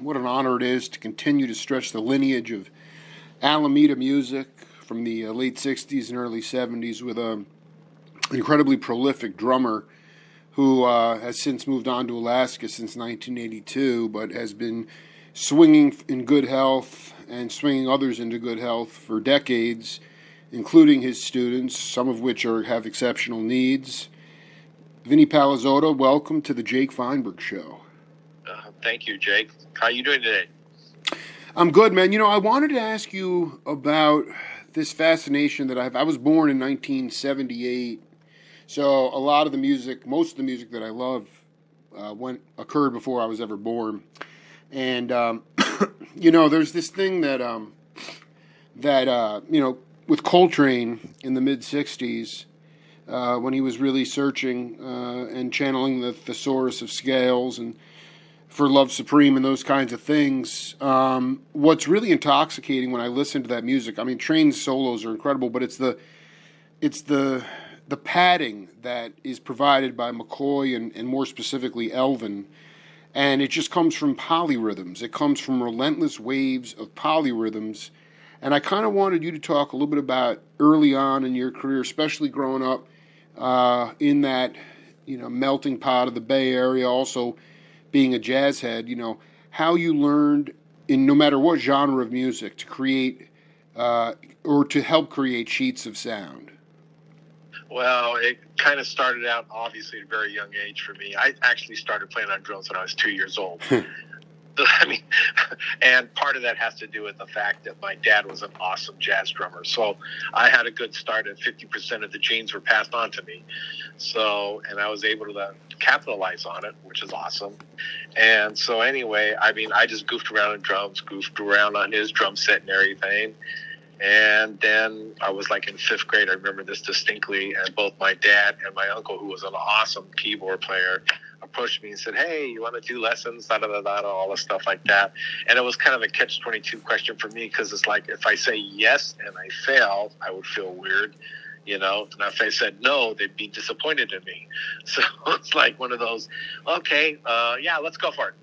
what an honor it is to continue to stretch the lineage of Alameda music from the late 60s and early 70s with an incredibly prolific drummer who has since moved on to Alaska since 1982, but has been swinging in good health and swinging others into good health for decades, including his students, some of which have exceptional needs. Vinnie Palazzotto, welcome to the Jake Feinberg Show. Thank you, Jake. How are you doing today? I'm good, man. You know, I wanted to ask you about this fascination that I was born in 1978, so a lot of the music, most of the music that I love occurred before I was ever born. And, you know, there's this thing that you know, with Coltrane in the mid-'60s, when he was really searching and channeling the thesaurus of scales and for Love Supreme and those kinds of things. What's really intoxicating when I listen to that music, I mean, Train's solos are incredible, but it's the padding that is provided by McCoy and more specifically Elvin, and it just comes from polyrhythms. It comes from relentless waves of polyrhythms, and I kind of wanted you to talk a little bit about early on in your career, especially growing up in that, you know, melting pot of the Bay Area, also being a jazz head, you know, how you learned in no matter what genre of music to create or to help create sheets of sound. Well, it kind of started out obviously at a very young age for me. I actually started playing on drums when I was 2 years old. I mean, and part of that has to do with the fact that my dad was an awesome jazz drummer. So I had a good start at 50% of the genes were passed on to me. So, and I was able to capitalize on it, which is awesome. And so anyway, I mean, I just goofed around on drums, goofed around on his drum set and everything. And then I was like in fifth grade. I remember this distinctly. And both my dad and my uncle, who was an awesome keyboard player, approached me and said, "Hey, you want to do lessons?" All the stuff like that. And it was kind of a catch-22 question for me, because it's like if I say yes and I fail, I would feel weird, you know. And if I said no, they'd be disappointed in me. So it's like one of those, okay, yeah, let's go for it.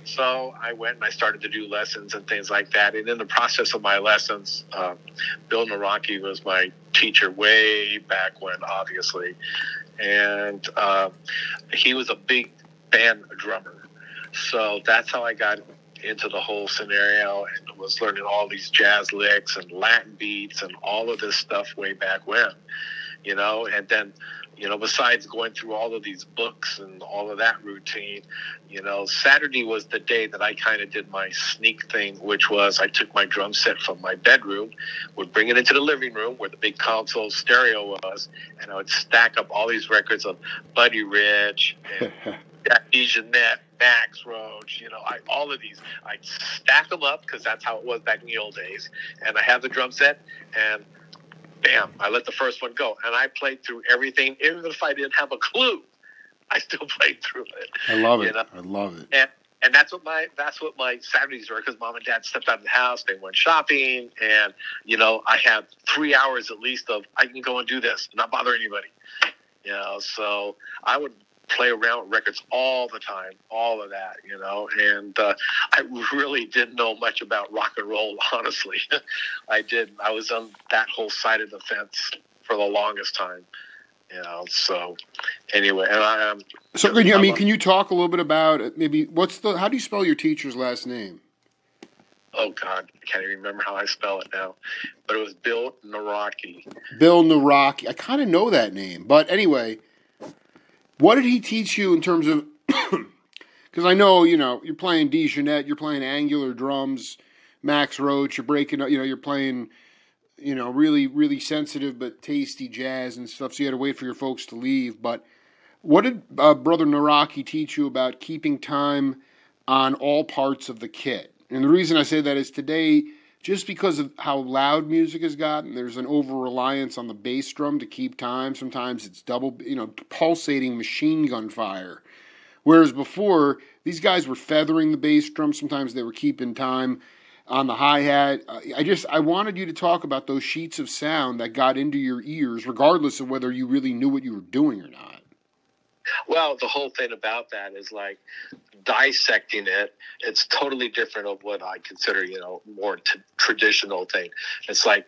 So I went and I started to do lessons and things like that. And in the process of my lessons, Bill Naraki was my teacher way back when, obviously. And he was a big band drummer. So that's how I got into the whole scenario and was learning all these jazz licks and Latin beats and all of this stuff way back when, you know. And then, you know, besides going through all of these books and all of that routine, you know, Saturday was the day that I kind of did my sneak thing, which was I took my drum set from my bedroom, would bring it into the living room where the big console stereo was, and I would stack up all these records of Buddy Rich and Jackie Jeanette, Max Roach, you know, all of these. I'd stack them up because that's how it was back in the old days. And I have the drum set, and bam, I let the first one go. And I played through everything, even if I didn't have a clue. I still played through it. I love it. You know? I love it. And that's what my Saturdays were, because Mom and Dad stepped out of the house, they went shopping, and, you know, I had 3 hours at least of, I can go and do this, not bother anybody. You know, so I would play around with records all the time, all of that, you know, and I really didn't know much about rock and roll, honestly. I was on that whole side of the fence for the longest time, you know, so anyway, and I am. So, can you talk a little bit about maybe how do you spell your teacher's last name? Oh, God, I can't even remember how I spell it now, but it was Bill Naraki. Bill Naraki. I kind of know that name, but anyway, what did he teach you in terms of, because I know, you know, you're playing D. Jeanette, you're playing angular drums, Max Roach, you're breaking up, you know, you're playing, you know, really, really sensitive but tasty jazz and stuff, so you had to wait for your folks to leave. But what did Brother Naraki teach you about keeping time on all parts of the kit? And the reason I say that is today, just because of how loud music has gotten, there's an over-reliance on the bass drum to keep time. Sometimes it's double, you know, pulsating machine gun fire. Whereas before, these guys were feathering the bass drum. Sometimes they were keeping time on the hi-hat. I wanted you to talk about those sheets of sound that got into your ears, regardless of whether you really knew what you were doing or not. Well, the whole thing about that is like dissecting it. It's totally different of what I consider, more traditional thing. It's like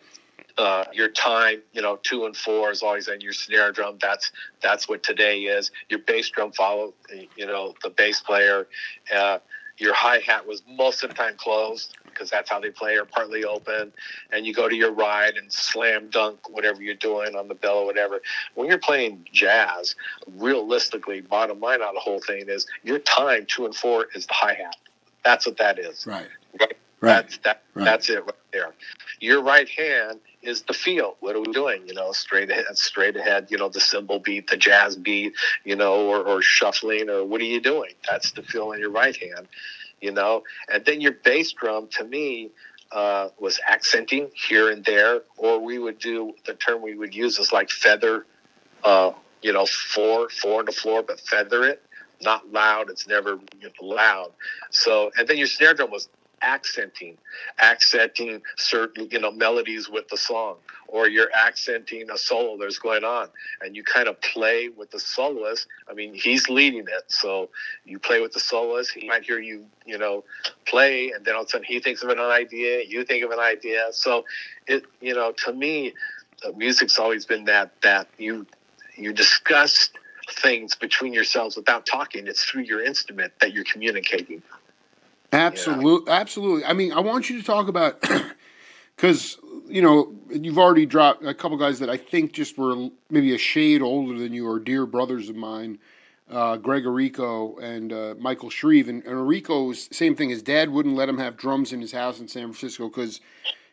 your time, 2 and 4 is always in your snare drum. That's what today is. Your bass drum follow, the bass player. Your hi-hat was most of the time closed because that's how they play, or partly open. And you go to your ride and slam dunk whatever you're doing on the bell or whatever. When you're playing jazz, realistically, bottom line on the whole thing is your time, 2 and 4, is the hi-hat. That's what that is. Right. Right. That's it right there. Your right hand is the feel. What are we doing? Straight ahead, the cymbal beat, the jazz beat, or shuffling, or what are you doing? That's the feel in your right hand, And then your bass drum, to me, was accenting here and there, or we would do, the term we would use is like feather, four on the floor, but feather it. Not loud. It's never loud. So, and then your snare drum was accenting certain, melodies with the song, or you're accenting a solo that's going on, and you kind of play with the soloist. I mean, he's leading it, so you play with the soloist. He might hear you, play, and then all of a sudden he thinks of an idea, you think of an idea. So it, to me, music's always been that you discuss things between yourselves without talking. It's through your instrument that you're communicating. Absolutely. I mean, I want you to talk about, because, you've already dropped a couple guys that I think just were maybe a shade older than you, or dear brothers of mine, Greg Arico and Michael Shreve. And Arico's same thing. His dad wouldn't let him have drums in his house in San Francisco because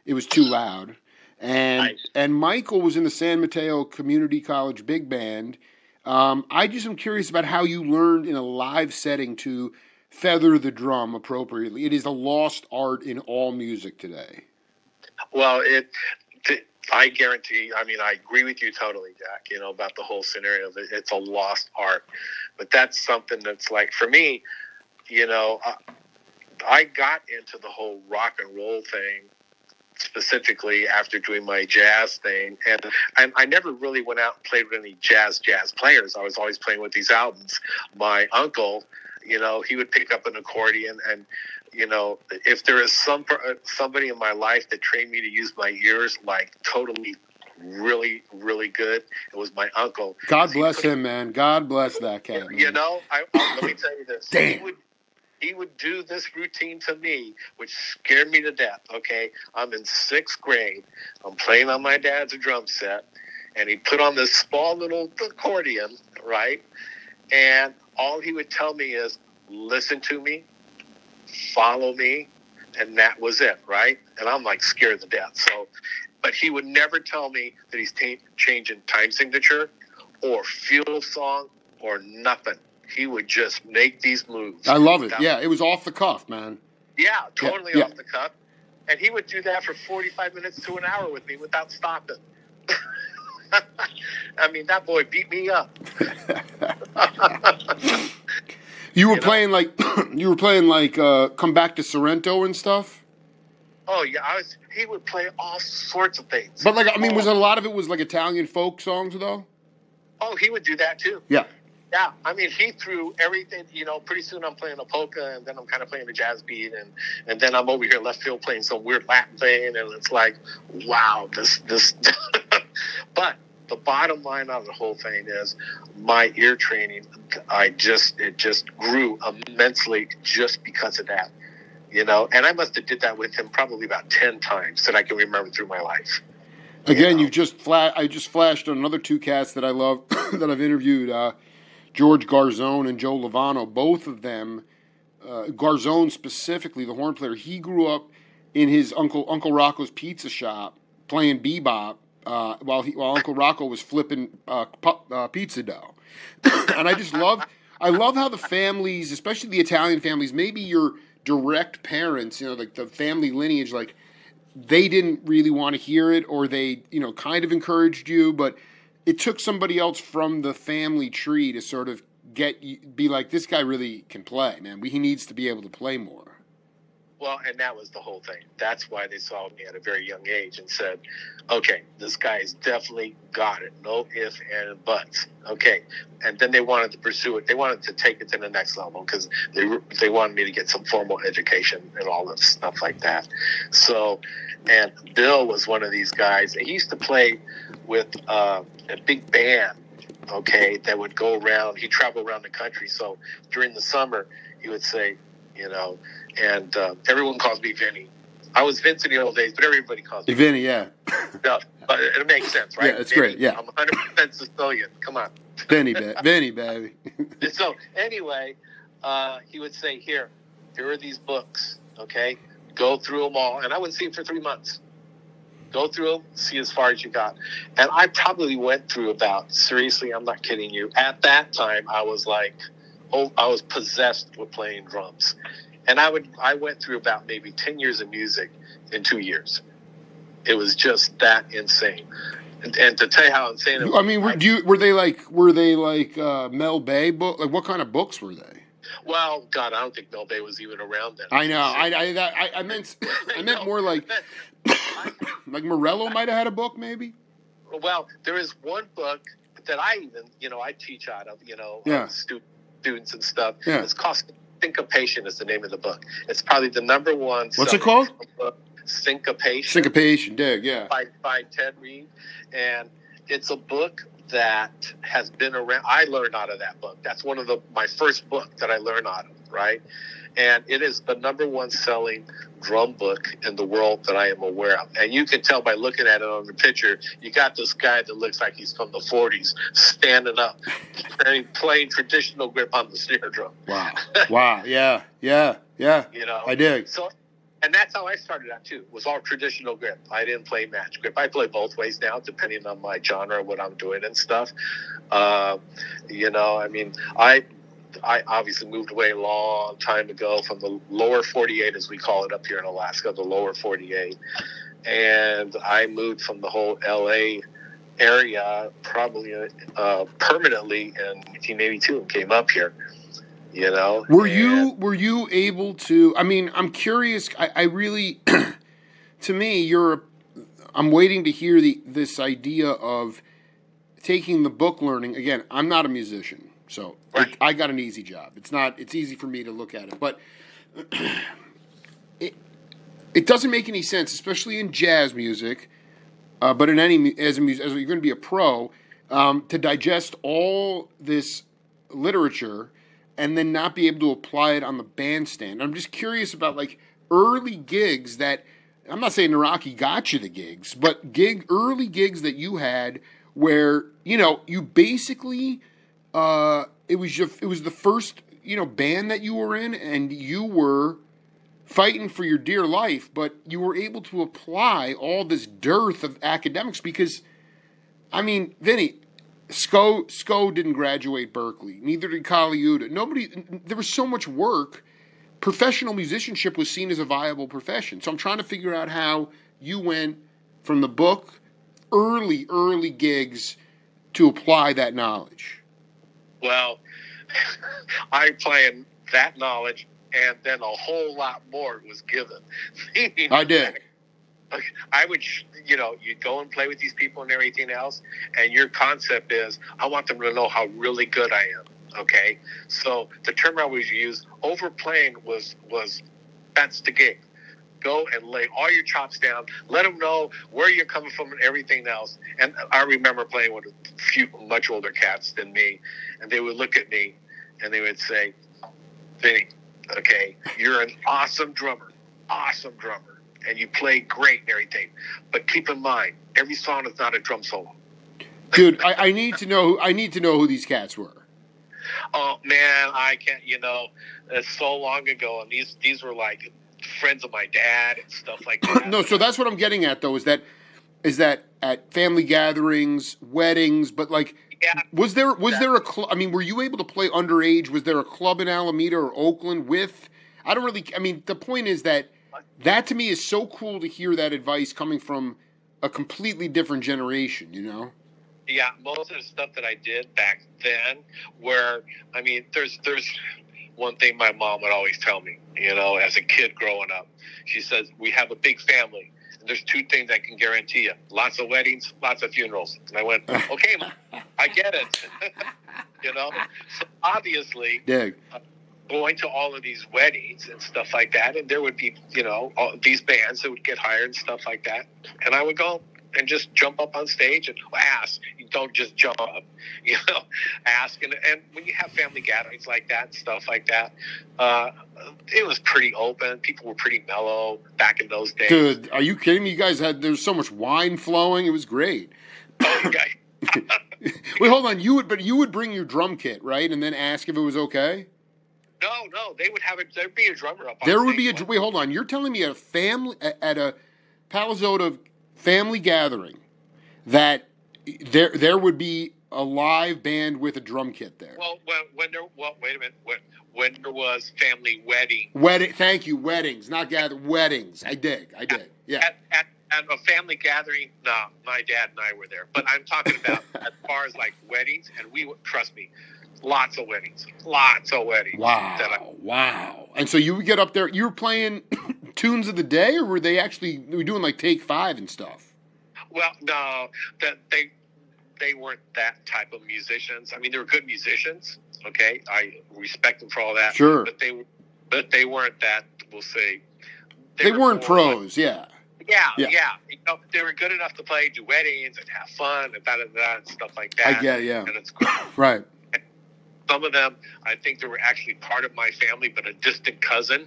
it was too loud. And Michael was in the San Mateo Community College Big Band. I just am curious about how you learned in a live setting to feather the drum appropriately. It is a lost art in all music today. Well, I guarantee, I agree with you totally, Jack, about the whole scenario of it. It's a lost art. But that's something that's like, for me, I got into the whole rock and roll thing specifically after doing my jazz thing. And I never really went out and played with any jazz players. I was always playing with these albums. My uncle, he would pick up an accordion, and, if there is somebody in my life that trained me to use my ears, like totally, really, really good, it was my uncle. God bless him, man. God bless that cat, man. Let me tell you this. Damn. He would do this routine to me, which scared me to death, okay? I'm in 6th grade. I'm playing on my dad's drum set, and he put on this small little accordion, right? And all he would tell me is, listen to me, follow me, and that was it, right? And I'm like scared to death. So, but he would never tell me that he's changing time signature or fuel song or nothing. He would just make these moves. I love it. Yeah, it was off the cuff, man. Yeah, totally off the cuff. And he would do that for 45 minutes to an hour with me without stopping. That boy beat me up. You were playing like Come Back to Sorrento and stuff? Oh yeah, he would play all sorts of things. But was a lot of it was like Italian folk songs though? Oh, he would do that too. Yeah. Yeah, he threw everything, pretty soon I'm playing a polka, and then I'm kind of playing a jazz beat, and then I'm over here left field playing some weird Latin thing, and it's like, wow, this. But the bottom line of the whole thing is my ear training, it just grew immensely just because of that, and I must have did that with him probably about 10 times that I can remember through my life. Again, I just flashed on another two cats that I love that I've interviewed, George Garzone and Joe Lovano. Both of them, Garzone specifically, the horn player, he grew up in his Uncle Rocco's pizza shop playing bebop while Uncle Rocco was flipping pizza dough. And I love how the families, especially the Italian families, maybe your direct parents, like the family lineage, like they didn't really want to hear it, or they, kind of encouraged you, but it took somebody else from the family tree to sort of be like, this guy really can play, man. He needs to be able to play more. Well, and that was the whole thing. That's why they saw me at a very young age and said, okay, this guy's definitely got it. No ifs and buts. Okay. And then they wanted to pursue it. They wanted to take it to the next level because they wanted me to get some formal education and all that stuff like that. So, and Bill was one of these guys. He used to play with a big band, okay, that would go around. He'd travel around the country. So during the summer, he would say, and everyone calls me Vinnie. I was Vince in the old days, but everybody calls me Vinnie. Yeah. No, but it makes sense, right? Yeah, it's great. Yeah. I'm 100% Sicilian. Come on. Vinnie, baby. So anyway, he would say, here are these books, okay? Go through them all. And I wouldn't see them for 3 months. Go through them, see as far as you got. And I probably went through about, seriously, I'm not kidding you. At that time, I was like, I was possessed with playing drums. And I went through about maybe 10 years of music in 2 years. It was just that insane. And to tell you how insane it was. I mean, were they like Mel Bay book? Like, what kind of books were they? Well, God, I don't think Mel Bay was even around then. I know. I meant more like like Morello might have had a book, maybe. Well, there is one book that I even, I teach out of, students and stuff. Yeah. It's called Syncopation is the name of the book. It's probably the number one. What's it called? Syncopation. Syncopation, dig, yeah. By Ted Reed. And it's a book that has been around. I learned out of that book. That's one of my first book that I learned out of, right? And it is the number one selling drum book in the world that I am aware of. And you can tell by looking at it on the picture, you got this guy that looks like he's from the 40s, standing up, and playing traditional grip on the snare drum. Wow. Yeah. I dig. So, and that's how I started out too. Was all traditional grip. I didn't play match grip. I play both ways now, depending on my genre, what I'm doing and stuff. I obviously moved away a long time ago from the lower 48, as we call it up here in Alaska, the lower 48. And I moved from the whole LA area probably permanently in 1982 and came up here. Were you able to? I mean, I'm curious. I really, to me, I'm waiting to hear this idea of taking the book learning. Again, I'm not a musician, so right. I got an easy job. It's easy for me to look at it, but it doesn't make any sense, especially in jazz music. But in as you're going to be a pro, to digest all this literature and then not be able to apply it on the bandstand. I'm just curious about like early gigs that, I'm not saying Naraki got you the gigs, but early gigs that you had where, you basically, it was the first, band that you were in and you were fighting for your dear life, but you were able to apply all this dearth of academics because, I mean, Vinnie, Sko didn't graduate Berkeley. Neither did Caliuta. There was so much work. Professional musicianship was seen as a viable profession. So I'm trying to figure out how you went from the book, early gigs, to apply that knowledge. Well, I applied that knowledge, and then a whole lot more was given. I did. I would, you go and play with these people and everything else, and your concept is, I want them to know how really good I am, okay? So the term I always use, overplaying was that's the gig. Go and lay all your chops down, let them know where you're coming from and everything else. And I remember playing with a few much older cats than me, and they would look at me, and they would say, Vinnie, okay, you're an awesome drummer, and you play great and everything. But keep in mind, every song is not a drum solo. Dude, I need to know who these cats were. Oh man, I can't. It's so long ago, and these were like friends of my dad and stuff like that. No, so that's what I'm getting at though. Is that at family gatherings, weddings, but like. Yeah, was there a club? I mean, were you able to play underage? Was there a club in Alameda or Oakland with? I don't really. I mean, the point is that to me is so cool to hear that advice coming from a completely different generation. Yeah, most of the stuff that I did back then, where I mean, there's one thing my mom would always tell me, as a kid growing up. She says, we have a big family. And there's two things I can guarantee you. Lots of weddings, lots of funerals. And I went, okay, Mom, I get it. So obviously, going to all of these weddings and stuff like that, and there would be, all these bands that would get hired and stuff like that. And I would go and just jump up on stage and ask. You don't just jump up, ask. And when you have family gatherings like that and stuff like that, it was pretty open. People were pretty mellow back in those days. Dude, are you kidding me? You guys there's so much wine flowing. It was great. Oh, okay. Wait, hold on. You would bring your drum kit, right? And then ask if it was okay? No, they would there'd be a drummer up on There stage. would be wait, hold on. You're telling me at a Palazzotto family gathering that there would be a live band with a drum kit there? Well, wait a minute. When there was family wedding. Thank you, weddings, not weddings. I dig. Yeah. At a family gathering, no, my dad and I were there. But I'm talking about as far as like weddings, and trust me, lots of weddings. Wow. And so you would get up there, you were playing tunes of the day, or were they doing like Take 5 and stuff? Well, no, they weren't that type of musicians. I mean, they were good musicians, okay? I respect them for all that. Sure. But they weren't that, we'll say. They weren't pros, Yeah. They were good enough to do weddings and have fun and and stuff like that. I get, yeah. And it's cool. Right. And some of them, I think they were actually part of my family, but a distant cousin.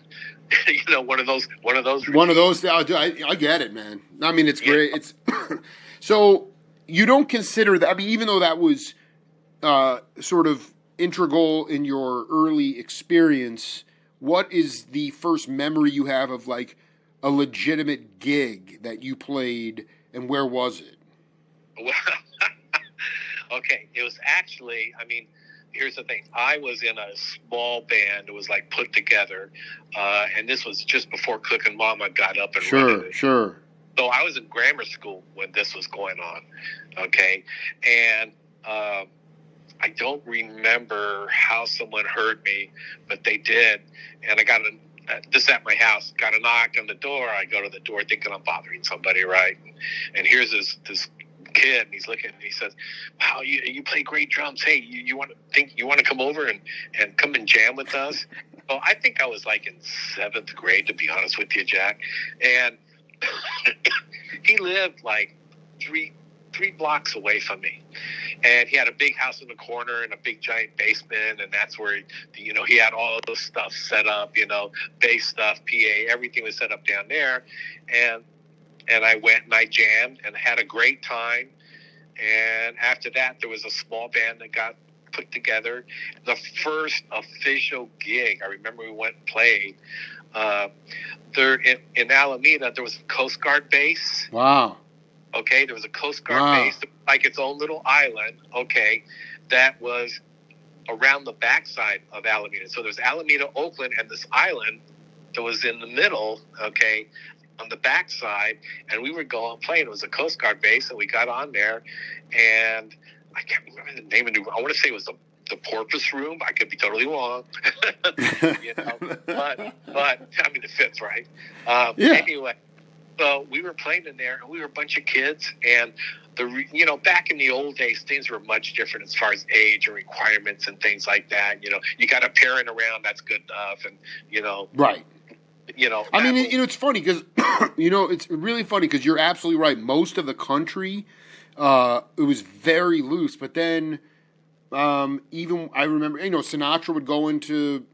One of those. One of those. I get it, man. I mean, it's great. Yeah. It's so you don't consider that. I mean, even though that was sort of integral in your early experience, what is the first memory you have of like a legitimate gig that you played, and where was it? Well, okay, it was actually, I mean, here's the thing. I was in a small band. It was like put together, and this was just before Cookin Mama got up and running. Sure. So I was in grammar school when this was going on, okay? And I don't remember how someone heard me, but they did, and I got this at my house, got a knock on the door. I go to the door thinking I'm bothering somebody, right? And here's this kid, and he's looking, and he says, wow, you play great drums. Hey, you want to come over and come and jam with us? Well, I think I was like in 7th grade, to be honest with you, Jack. And he lived like three blocks away from me. And he had a big house in the corner and a big giant basement, and that's where he had all of those stuff set up, bass stuff, PA, everything was set up down there. And I went and I jammed and had a great time. And after that, there was a small band that got put together. The first official gig, I remember we went and played. There in Alameda, there was a Coast Guard base. Wow. Okay, there was a Coast Guard base, like its own little island, okay, that was around the backside of Alameda. So there's Alameda, Oakland, and this island that was in the middle, okay, on the backside, and we would go and play. It was a Coast Guard base, and we got on there, and I can't remember the name of it. I want to say it was the Porpoise Room. I could be totally wrong, but I mean, it fits, right? Anyway. So we were playing in there, and we were a bunch of kids, and back in the old days, things were much different as far as age and requirements and things like that. You got a parent around, that's good enough, and right. I mean, it's funny because it's really funny because you're absolutely right. Most of the country, it was very loose, but then even I remember, Sinatra would go into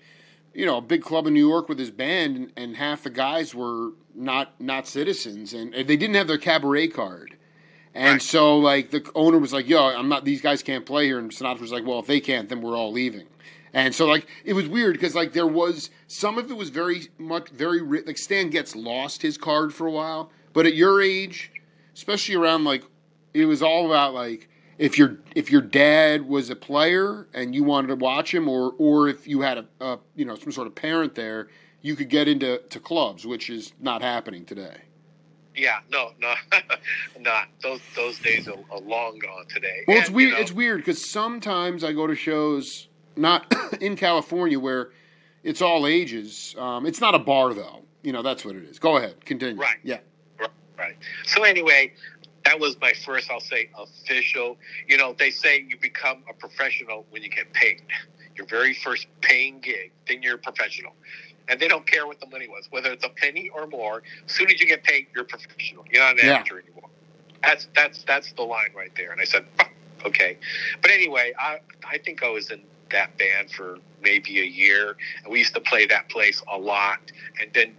a big club in New York with his band, and half the guys were not citizens, and they didn't have their cabaret card. And right. So, like, the owner was like, these guys can't play here. And Sinatra was like, well, if they can't, then we're all leaving. And so, like, it was weird because, like, there was, some of it was like, Stan Getz lost his card for a while. But at your age, especially around, like, it was all about, like, if your dad was a player and you wanted to watch him, or if you had some sort of parent there, you could get into clubs, which is not happening today. Yeah, no, not those days are long gone today. Well, it's weird because sometimes I go to shows not in California where it's all ages. It's not a bar though. That's what it is. Go ahead, continue. Right. Yeah. Right. So anyway, that was my first, I'll say, official. They say you become a professional when you get paid. Your very first paying gig, then you're a professional. And they don't care what the money was, whether it's a penny or more. As soon as you get paid, you're a professional. You're not an amateur anymore. That's the line right there. And I said, okay. But anyway, I think I was in that band for maybe a year, and we used to play that place a lot. And then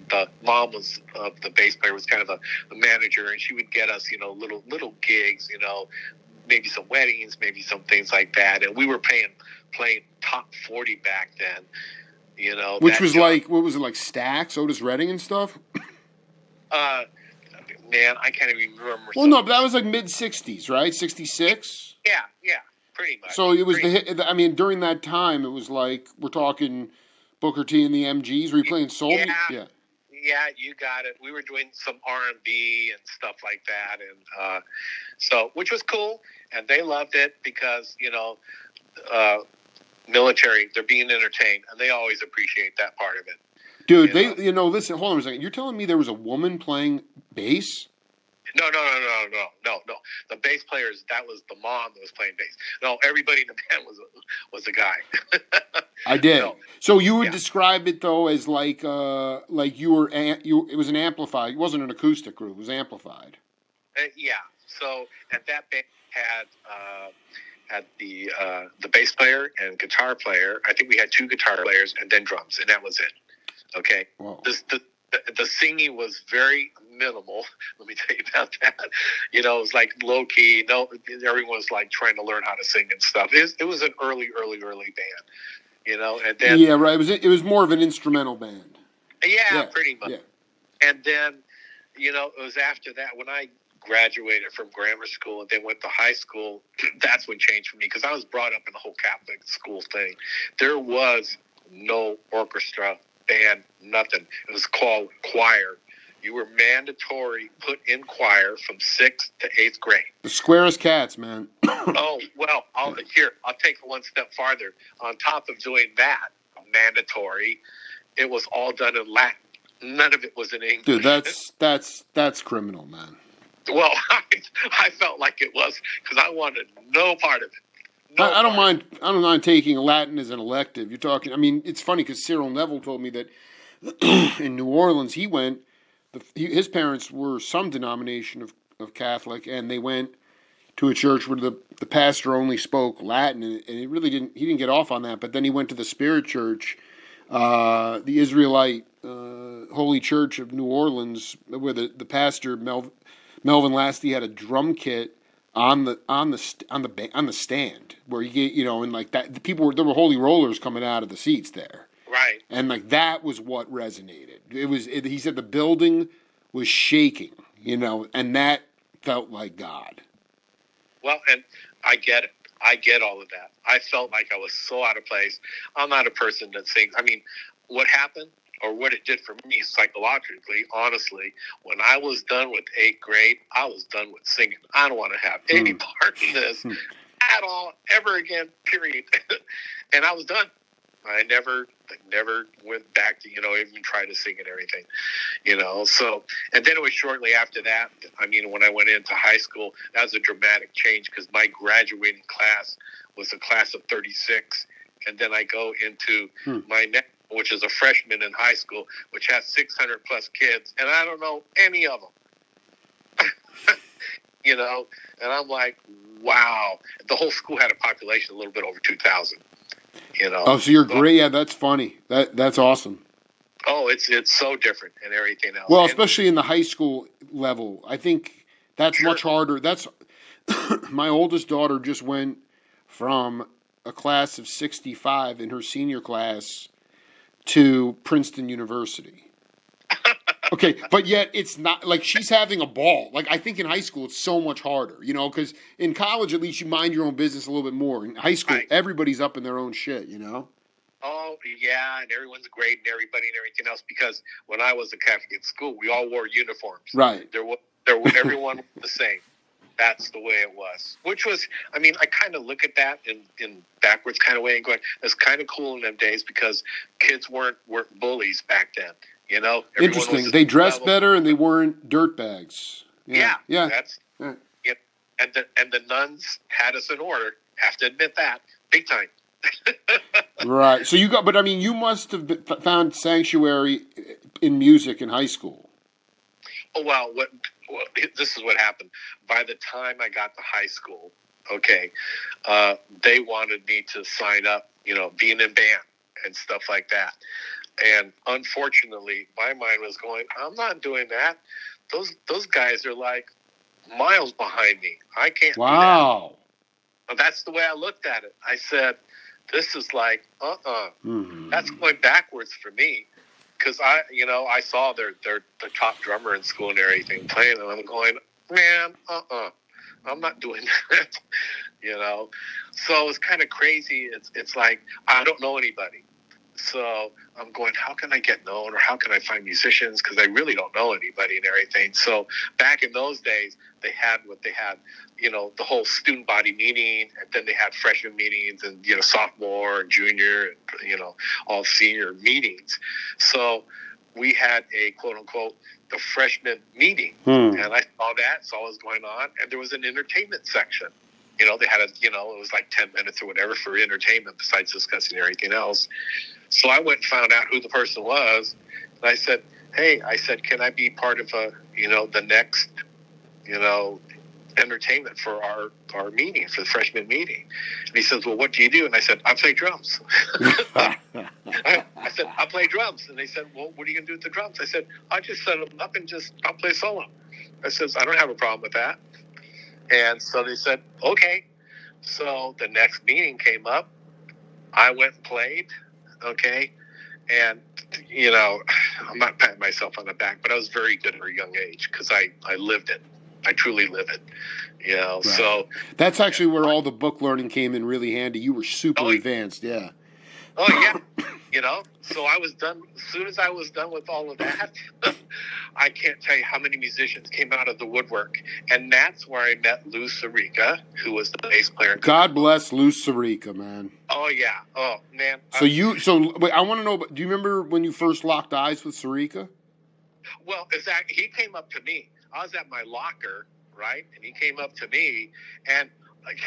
the mom was the bass player was kind of the manager, and she would get us little gigs, maybe some weddings, maybe some things like that. And we were playing top 40 back then. Which was like, what was it, like Stax, Otis Redding and stuff? Man, I can't even remember. Well, no, but that was like mid-'60s, right? 66? Yeah, pretty much. So it was during that time, it was like, we're talking Booker T and the MGs. Were you playing soul? Yeah, you got it. We were doing some R&B and stuff like that, and so, which was cool, and they loved it because, military, they're being entertained, and they always appreciate that part of it. Dude, listen, hold on a second. You're telling me there was a woman playing bass? No. The bass players, that was the mom that was playing bass. No, everybody in the band was a guy. I did. So you would describe it though as like you were it was an amplified. It wasn't an acoustic group. It was amplified. Yeah. So and that band had the bass player and guitar player. I think we had 2 guitar players and then drums, and that was it. Okay. Wow. The singing was very minimal. Let me tell you about that. It was like low key. No, everyone was like trying to learn how to sing and stuff. It was an early band. And then right. It was more of an instrumental band. Yeah, pretty much. Yeah. And then it was after that when I graduated from grammar school and then went to high school. That's when changed for me because I was brought up in the whole Catholic school thing. There was no orchestra, band, nothing. It was called choir. You were mandatory put in choir from 6th to 8th grade. The squarest cats, man. Oh, well, I'll take it one step farther. On top of doing that, mandatory, it was all done in Latin. None of it was in English. Dude, that's criminal, man. Well, I felt like it was because I wanted no part of it. I don't mind taking Latin as an elective. You're talking. It's funny because Cyril Neville told me that in New Orleans he went. His parents were some denomination of Catholic, and they went to a church where the pastor only spoke Latin, and it really didn't. He didn't get off on that. But then he went to the Spirit Church, the Israelite Holy Church of New Orleans, where the pastor Melvin Lasty had a drum kit on the stand where you get and like that there were holy rollers coming out of the seats there, right? And like that was what resonated. He said the building was shaking, and that felt like God. Well, and I get it. I get all of that. I felt like I was so out of place. I'm not a person that sings. What happened or what it did for me psychologically, honestly, when I was done with 8th grade, I was done with singing. I don't want to have any part in this at all, ever again, period. And I was done. I never went back to, even try to sing and everything, So, and then it was shortly after that, when I went into high school, that was a dramatic change because my graduating class was a class of 36. And then I go into my next, which is a freshman in high school, which has 600 plus kids, and I don't know any of them. And I'm like, wow. The whole school had a population a little bit over 2,000. Oh, so you're great. Yeah, that's funny. That's awesome. Oh, it's so different and everything else. Well, especially in the high school level, I think that's much harder. That's my oldest daughter just went from a class of 65 in her senior class to Princeton University. Okay, but yet it's not like she's having a ball. Like I think in high school it's so much harder, because in college at least you mind your own business a little bit more. In high school, everybody's up in their own shit, Oh, yeah, and everyone's great and everybody and everything else because when I was a Catholic at school, we all wore uniforms. Right. Everyone was the same. That's the way it was. Which was, I mean, I kind of look at that in backwards kind of way and going, it's kind of cool in them days because kids weren't bullies back then. You know, Interesting. They dressed better and they weren't dirtbags. Yeah. That's yeah. And the nuns had us in order. Have to admit that, big time. Right. So you must have found sanctuary in music in high school. Oh, well, this is what happened. By the time I got to high school, okay, they wanted me to sign up, being in band and stuff like that. And unfortunately, my mind was going, I'm not doing that. Those guys are like miles behind me. I can't do that. Wow. But that's the way I looked at it. I said, this is like, Mm-hmm. That's going backwards for me. Because I saw the top drummer in school and everything playing, and I'm going, man, I'm not doing that, So it's kind of crazy. It's like I don't know anybody, so I'm going, how can I get known, or how can I find musicians? Because I really don't know anybody and everything. So back in those days, they had what they had, the whole student body meeting, and then they had freshman meetings, and sophomore and junior, and all senior meetings. So we had a quote unquote the freshman meeting, and I saw what was going on, and there was an entertainment section. They had it was like 10 minutes or whatever for entertainment besides discussing everything else. So I went and found out who the person was, and I said, hey, can I be part of the next, entertainment for our meeting, for the freshman meeting? And he says, well, what do you do? And I said, I play drums. I said, I play drums. And they said, well, what are you going to do with the drums? I said, I'll just set them up and I'll play solo. I says, I don't have a problem with that. And so they said, okay. So the next meeting came up. I went and played, okay? And, I'm not patting myself on the back, but I was very good at a young age because I lived it. I truly live it, Right. So that's actually where all the book learning came in really handy. You were super advanced, yeah. Oh, yeah. So I was done. As soon as I was done with all of that, I can't tell you how many musicians came out of the woodwork. And that's where I met Lou Sarrica, who was the bass player. God bless Lou Sarrica, man. Oh, yeah. Oh, man. Wait, I want to know, do you remember when you first locked eyes with Sarrica? Well, exactly. He came up to me. I was at my locker, right? And he came up to me, and like,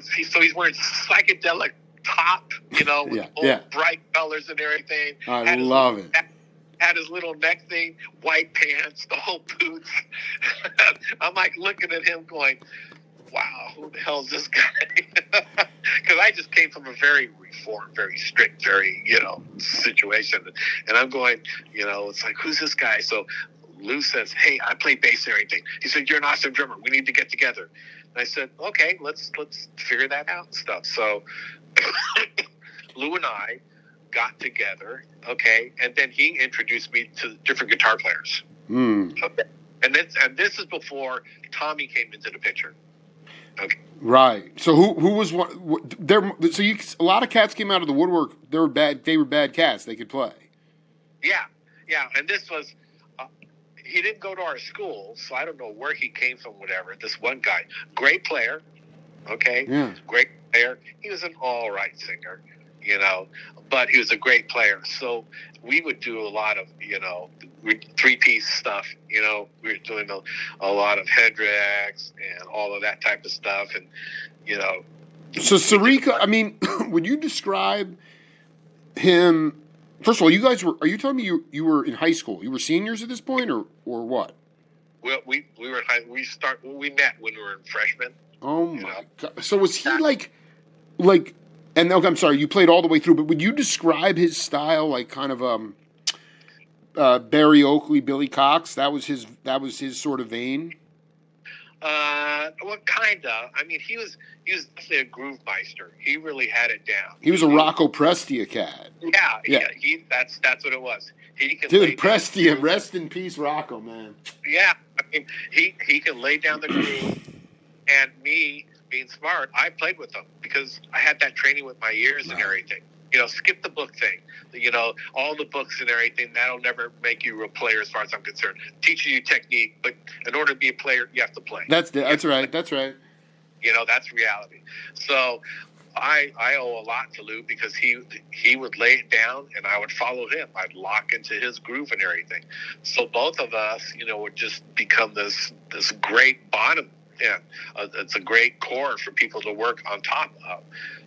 so he's wearing psychedelic top, with bright colors and everything. I love it. Had his little neck thing, white pants, the whole boots. I'm like looking at him going, wow, who the hell is this guy? Because I just came from a very reformed, very strict, very, situation. And I'm going, it's like, who's this guy? So Lou says, hey, I play bass and everything. He said, you're an awesome drummer. We need to get together. And I said, okay, let's figure that out and stuff. So Lou and I got together, okay, and then he introduced me to different guitar players. Okay. And this is before Tommy came into the picture. Okay. Right. So who was one there? So a lot of cats came out of the woodwork. They were bad cats. They could play. Yeah. And this was he didn't go to our school, so I don't know where he came from. Whatever. This one guy, great player. Okay. Yeah. Great player. He was an all right singer, but he was a great player. So we would do a lot of, 3-piece stuff. We were doing a lot of Hendrix and all of that type of stuff. And, So Sarrica, I mean, would you describe him? First of all, you guys are you telling me you were in high school? You were seniors at this point or what? Well, we were in high, we met when we were in freshmen. Oh my God. So was he like, and okay, I'm sorry, you played all the way through, but would you describe his style like kind of Barry Oakley, Billy Cox? That was his sort of vein. Well, kinda. I mean, he was definitely a groove meister. He really had it down. He was a Rocco Prestia cat. Yeah. That's what it was. He can Dude, Prestia, rest in peace, Rocco, man. Yeah, I mean, he can lay down the groove, and me being smart, I played with him because I had that training with my ears and everything. skip the book thing. All the books and everything, that'll never make you a player as far as I'm concerned. Teaching you technique, but in order to be a player, you have to play. That's right. That's right. That's reality. So I owe a lot to Lou because he would lay it down and I would follow him. I'd lock into his groove and everything. So both of us, would just become this great bottom. Yeah, it's a great core for people to work on top of,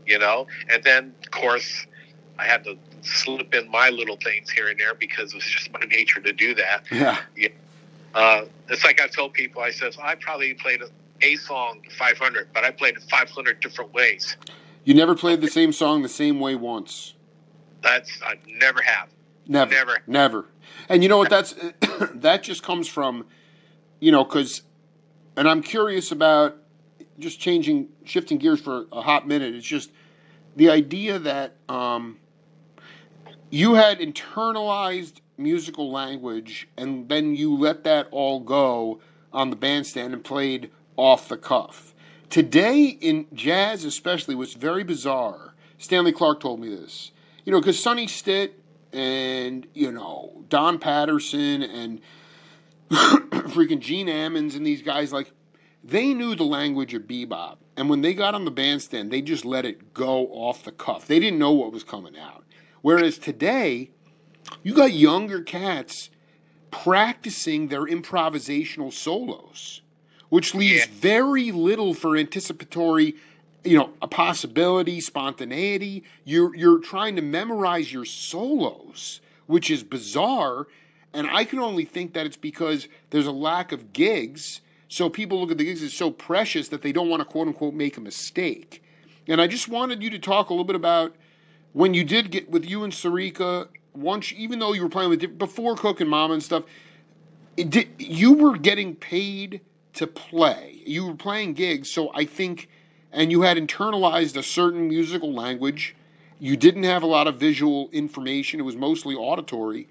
And then, of course, I had to slip in my little things here and there because it was just my nature to do that. Yeah. It's like I told people, I said, I probably played a song 500, but I played it 500 different ways. You never played the same song the same way once. I never have. Never. And you know what? That just comes from, because, and I'm curious about just shifting gears for a hot minute. It's just the idea that you had internalized musical language and then you let that all go on the bandstand and played off the cuff. Today in jazz especially, what's very bizarre, Stanley Clarke told me this, because Sonny Stitt and, Don Patterson and freaking Gene Ammons and these guys, they knew the language of bebop. And when they got on the bandstand, they just let it go off the cuff. They didn't know what was coming out. Whereas today, you got younger cats practicing their improvisational solos, which leaves very little for anticipatory, a possibility, spontaneity. You're trying to memorize your solos, which is bizarre. And I can only think that it's because there's a lack of gigs. So people look at the gigs as so precious that they don't want to, quote unquote, make a mistake. And I just wanted you to talk a little bit about when you did get with you and Sarrica, even though you were playing with before Cookin Mama and stuff, you were getting paid to play. You were playing gigs, so I think, and you had internalized a certain musical language. You didn't have a lot of visual information. It was mostly auditory.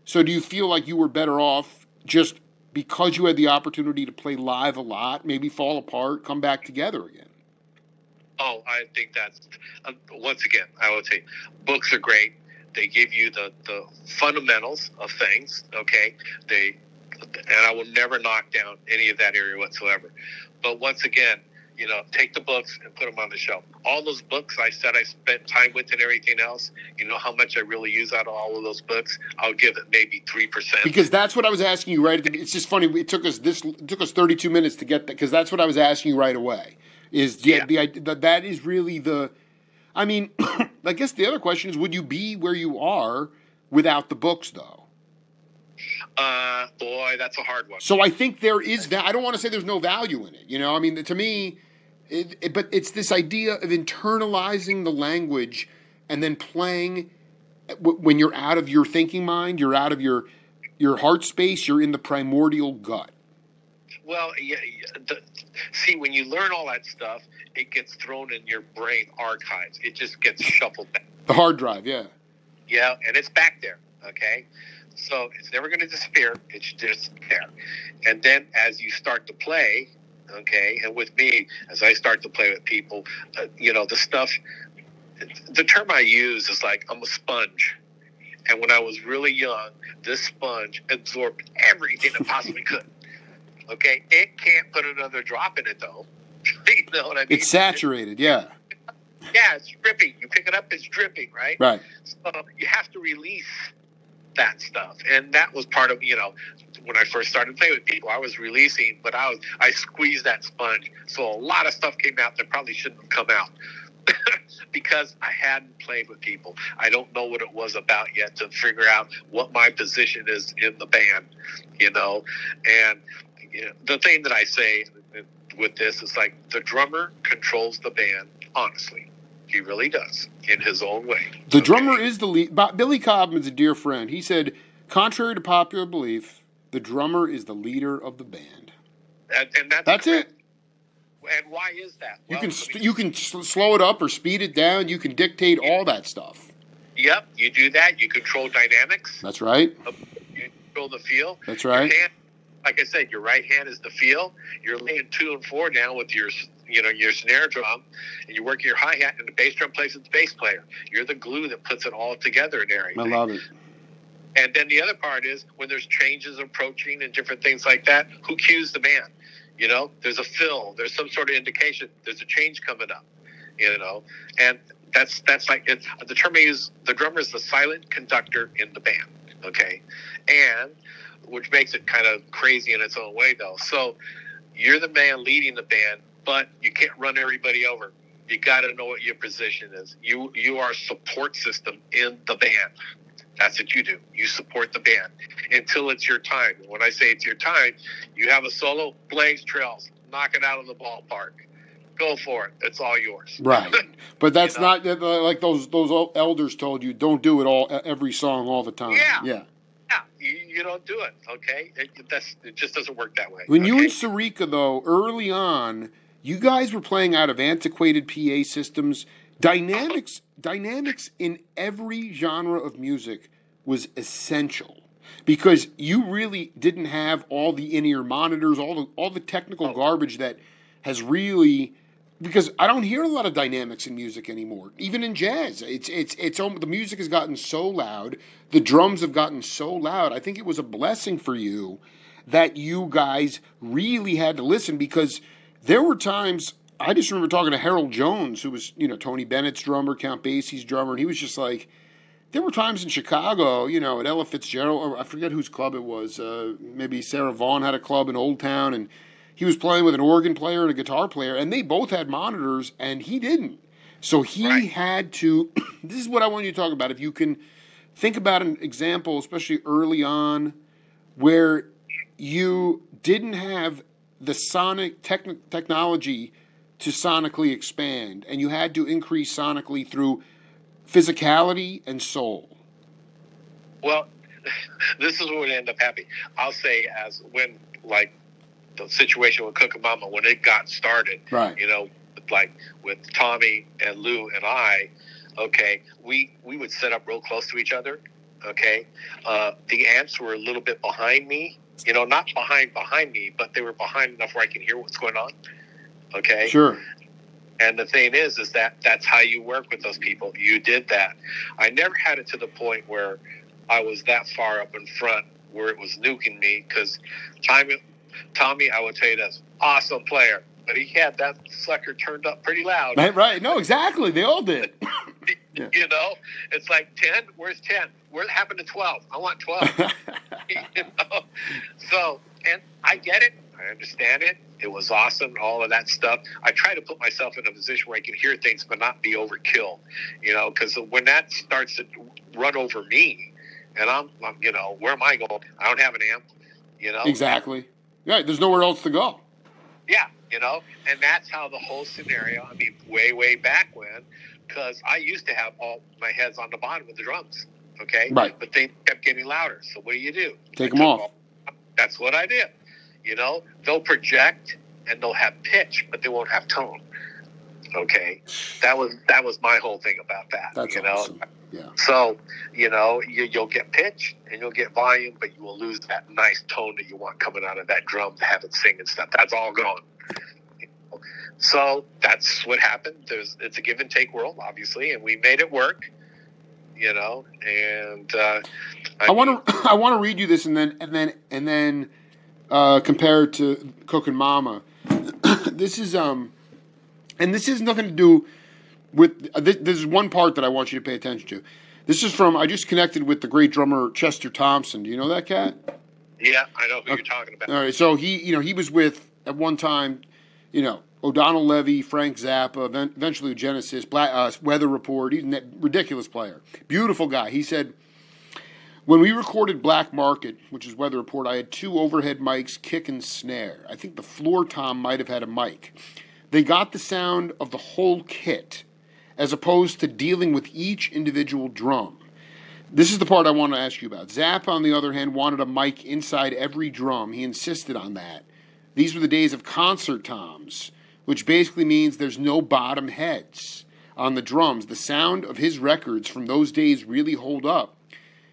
So do you feel like you were better off just because you had the opportunity to play live a lot, maybe fall apart, come back together again? Oh, I think that's, once again, I would say books are great. They give you the fundamentals of things, okay? And I will never knock down any of that area whatsoever. But once again, take the books and put them on the shelf. All those books I said I spent time with and everything else, how much I really use out of all of those books? I'll give it maybe 3%. Because that's what I was asking you right at the, it's just funny. It took us 32 minutes to get that, because that's what I was asking you right away. That is really the, I mean, I guess the other question is, would you be where you are without the books, though? Boy, that's a hard one. So I think there is I don't want to say there's no value in it. I mean, to me, but it's this idea of internalizing the language and then playing when you're out of your thinking mind, you're out of your heart space, you're in the primordial gut. Well, see, when you learn all that stuff, it gets thrown in your brain archives. It just gets shuffled back. The hard drive, yeah. Yeah, and it's back there, okay? So it's never going to disappear. It's just there. And then as you start to play, okay, and with me, as I start to play with people, the stuff, the term I use is like I'm a sponge. And when I was really young, this sponge absorbed everything it possibly could. Okay? It can't put another drop in it, though. You know what I mean? It's saturated, yeah. Yeah, it's dripping. You pick it up, it's dripping, right? Right. So you have to release that stuff. And that was part of, when I first started playing with people, I was releasing, but I squeezed that sponge. So a lot of stuff came out that probably shouldn't have come out because I hadn't played with people. I don't know what it was about yet to figure out what my position is in the band, And the thing that I say with this is like the drummer controls the band, honestly. He really does, in his own way. The drummer is the lead. Billy Cobham's a dear friend. He said, contrary to popular belief, the drummer is the leader of the band. And that's it. And why is that? Well, you can slow it up or speed it down. You can dictate all that stuff. Yep, you do that. You control dynamics. That's right. You control the feel. That's right. like I said, your right hand is the feel. You're laying 2 and 4 down with your snare drum, and you work your hi-hat, and the bass drum plays with the bass player. You're the glue that puts it all together and everything. I love it. And then the other part is when there's changes approaching and different things like that, who cues the band? There's a fill, there's some sort of indication, there's a change coming up, and that's like it. The term I use, the drummer is the silent conductor in the band, okay? And which makes it kind of crazy in its own way, though. So you're the man leading the band, but you can't run everybody over. You got to know what your position is. You are a support system in the band. That's what you do. You support the band until it's your time. And when I say it's your time, you have a solo, blaze trails, knock it out of the ballpark. Go for it. It's all yours. Right. But that's not like those elders told you, don't do it every song all the time. Yeah. Yeah. Yeah. You don't do it, okay? It just doesn't work that way. When you and Sarrica, though, early on, you guys were playing out of antiquated PA systems. Dynamics in every genre of music was essential because you really didn't have all the in-ear monitors, all the technical garbage that has really, because I don't hear a lot of dynamics in music anymore. Even in jazz, the music has gotten so loud, the drums have gotten so loud. I think it was a blessing for you that you guys really had to listen, because there were times. I just remember talking to Harold Jones, who was, Tony Bennett's drummer, Count Basie's drummer, and he was just like, there were times in Chicago, at Ella Fitzgerald, or I forget whose club it was, maybe Sarah Vaughan had a club in Old Town, and he was playing with an organ player and a guitar player, and they both had monitors, and he didn't. So he had to, this is what I want you to talk about, if you can think about an example, especially early on, where you didn't have the sonic technology to sonically expand, and you had to increase sonically through physicality and soul. Well, this is what would end up happening. I'll say, as when, like, the situation with Cookin Mama, when it got started, right. Like with Tommy and Lou and I, okay, we would set up real close to each other, okay? The amps were a little bit behind me, not behind me, but they were behind enough where I can hear what's going on. Okay. Sure. And the thing is that that's how you work with those people. You did that. I never had it to the point where I was that far up in front where it was nuking me, because Tommy, I would tell you, this awesome player, but he had that sucker turned up pretty loud. Right. No, exactly. They all did. Yeah. It's like 10. Where's 10? What happened to 12? I want 12. So, and I get it. I understand it. It was awesome, all of that stuff. I try to put myself in a position where I can hear things but not be overkill, because when that starts to run over me, and I'm where am I going? I don't have an amp, Exactly. Right, there's nowhere else to go. Yeah, and that's how the whole scenario, way back when, because I used to have all my heads on the bottom of the drums, okay? Right. But they kept getting louder, so what do? Take them off. That's what I did. They'll project and they'll have pitch, but they won't have tone. Okay, that was my whole thing about that. That's awesome. Yeah. So you'll get pitch and you'll get volume, but you will lose that nice tone that you want coming out of that drum to have it sing and stuff. That's all gone. So that's what happened. It's a give and take world, obviously, and we made it work. And I want to read you this and then. Compared to Cookin Mama, this is and this has nothing to do with. This is one part that I want you to pay attention to. This is from, I just connected with the great drummer Chester Thompson. Do you know that cat? Yeah, I know who you're talking about. All right, so he was with at one time, O'Donnell Levy, Frank Zappa, eventually Genesis, Weather Report. He's a ridiculous player, beautiful guy. He said, when we recorded Black Market, which is Weather Report, I had 2 overhead mics, kick and snare. I think the floor tom might have had a mic. They got the sound of the whole kit, as opposed to dealing with each individual drum. This is the part I want to ask you about. Zappa, on the other hand, wanted a mic inside every drum. He insisted on that. These were the days of concert toms, which basically means there's no bottom heads on the drums. The sound of his records from those days really hold up.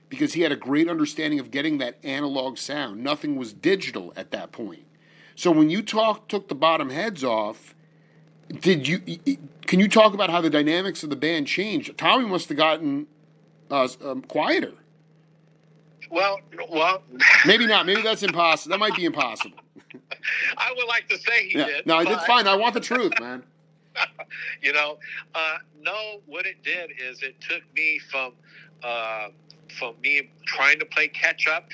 because he had a great understanding of getting that analog sound. Nothing was digital at that point. So when you took the bottom heads off, can you talk about how the dynamics of the band changed? Tommy must have gotten quieter. Well, maybe not. Maybe that's impossible. That might be impossible. I would like to say he did. No, it's fine. I want the truth, man. No, what it did is it took me from me trying to play catch up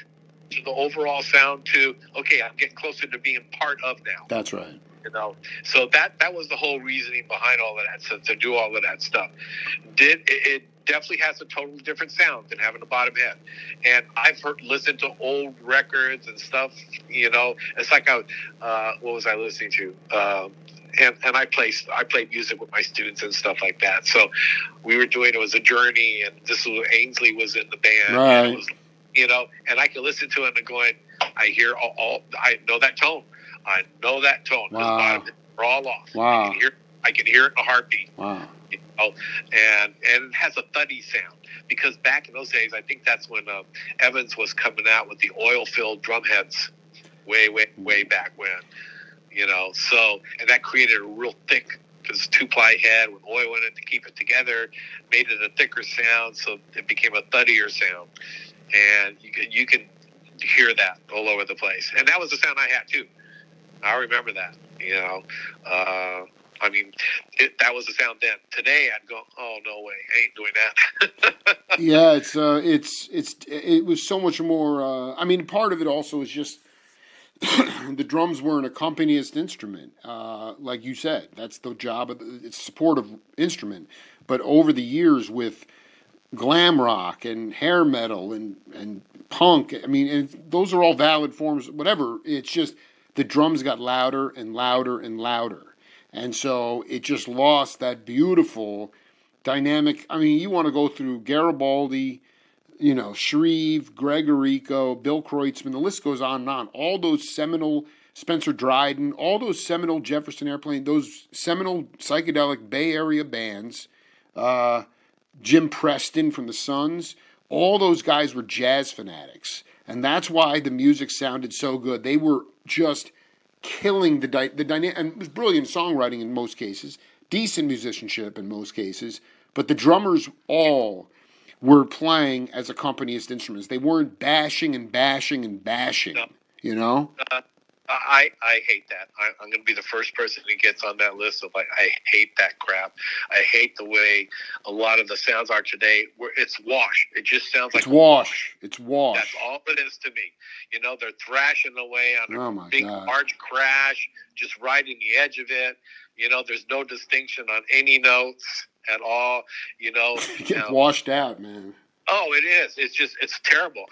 to the overall sound to, okay, I'm getting closer to being part of now. That's right. So that was the whole reasoning behind all of that, so to do all of that stuff. It definitely has a totally different sound than having a bottom head. And I've listened to old records and stuff, it's like what was I listening to? And I play music with my students and stuff like that. So we were doing, it was a journey, and this was Ainsley was in the band. Right. And it was, and I could listen to it and going, I hear I know that tone. I know that tone. Wow. They're all off. Wow. I can hear it in a heartbeat. Wow. And it has a thuddy sound, because back in those days, I think that's when Evans was coming out with the oil-filled drum heads way back when. So, and that created a real thick, because 2-ply head with oil in it to keep it together, made it a thicker sound, so it became a thuddier sound. And you can hear that all over the place. And that was the sound I had too. I remember that. That was the sound then. Today I'd go, oh no way, I ain't doing that. Yeah, it was so much more. Part of it also is just the drums were an accompanist instrument, like you said. That's the job of it's a supportive instrument. But over the years, with glam rock and hair metal and punk, and those are all valid forms. Whatever, it's just the drums got louder and louder and louder. And so it just lost that beautiful dynamic. You want to go through Garibaldi, Shreve, Gregorico, Bill Kreutzmann, the list goes on and on. All those seminal, Spencer Dryden, all those seminal Jefferson Airplane, those seminal psychedelic Bay Area bands, Jim Preston from the Suns, all those guys were jazz fanatics. And that's why the music sounded so good. They were just killing the dynamic, and it was brilliant songwriting in most cases, decent musicianship in most cases, but the drummers all were playing as accompanist instruments. They weren't bashing and bashing and bashing, I hate that. I'm going to be the first person who gets on that list of I hate that crap. I hate the way a lot of the sounds are today, where it's wash. It just sounds like wash. It's wash. That's all it is to me. They're thrashing away on a big large crash, just riding the edge of it. There's no distinction on any notes at all. Get washed out, man. Oh, it is. It's terrible.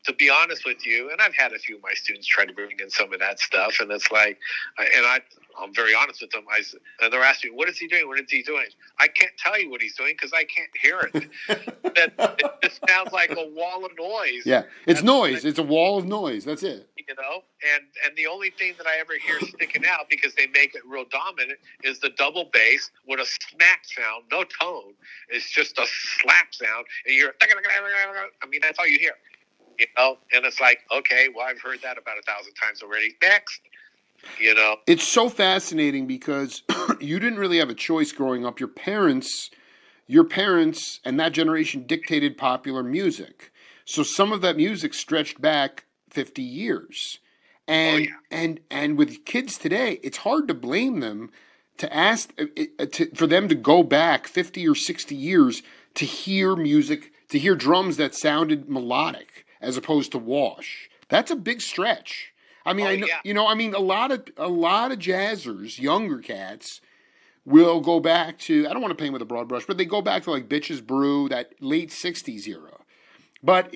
To be honest with you, and I've had a few of my students try to bring in some of that stuff, and it's like, I'm very honest with them. And they're asking, what is he doing? What is he doing? I can't tell you what he's doing because I can't hear it. It just sounds like a wall of noise. Yeah, it's noise. It's a wall of noise. That's it. And the only thing that I ever hear sticking out, because they make it real dominant, is the double bass with a smack sound, no tone. It's just a slap sound, and you're, that's all you hear. And it's like, okay, well, I've heard that about 1,000 times already. Next. It's so fascinating because you didn't really have a choice growing up. Your parents and that generation dictated popular music. So some of that music stretched back 50 years. And and with kids today, it's hard to blame them to ask for them to go back 50 or 60 years to hear music, to hear drums that sounded melodic as opposed to wash. That's a big stretch. A lot of jazzers, younger cats, will go back to, I don't want to paint with a broad brush, but they go back to like Bitches Brew, that late 60s era. But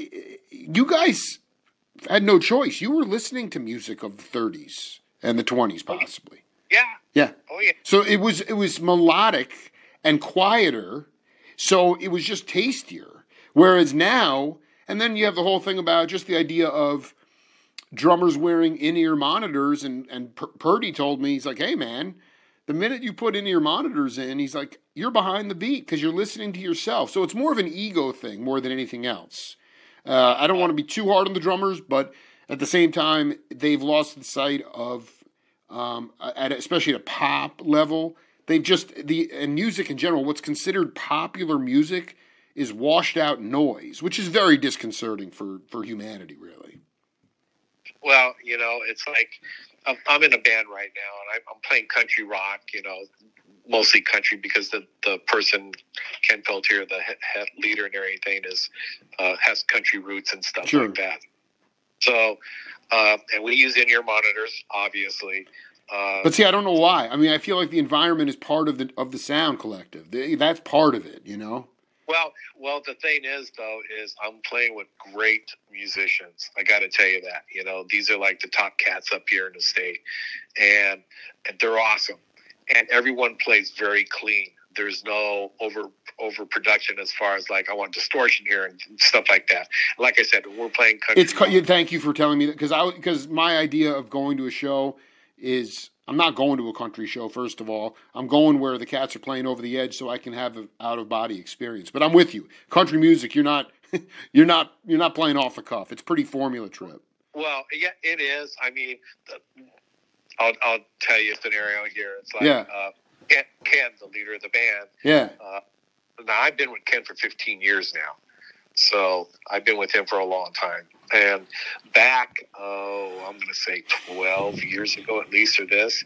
you guys had no choice. You were listening to music of the 30s and the 20s, possibly. Yeah. Yeah. Oh, yeah. So it was melodic and quieter, so it was just tastier. Whereas now, and then you have the whole thing about just the idea of drummers wearing in-ear monitors, and Purdy told me, he's like, hey, man, the minute you put in-ear monitors in, he's like, you're behind the beat because you're listening to yourself. So it's more of an ego thing more than anything else. I don't want to be too hard on the drummers, but at the same time, they've lost the sight of, especially at a pop level, they've just and music in general. What's considered popular music is washed out noise, which is very disconcerting for humanity, really. Well, it's like I'm in a band right now, and I'm playing country rock. Mostly country because the person Ken Peltier, the head leader and everything, has country roots and stuff like that. So, and we use in-ear monitors, obviously. But see, I don't know why. I mean, I feel like the environment is part of the sound collective. That's part of it, Well, the thing is, though, is I'm playing with great musicians. I got to tell you that. These are like the top cats up here in the state, and they're awesome. And everyone plays very clean. There's no overproduction as far as like I want distortion here and stuff like that. Like I said, we're playing country. Thank you for telling me that because my idea of going to a show is I'm not going to a country show. First of all, I'm going where the cats are playing over the edge so I can have an out of body experience. But I'm with you. Country music, you're not playing off the cuff. It's pretty formula trip. Well, yeah, it is. I mean. I'll tell you a scenario here. It's like Ken, the leader of the band. Yeah. Now, I've been with Ken for 15 years now. So I've been with him for a long time. And back, I'm going to say 12 years ago at least or this,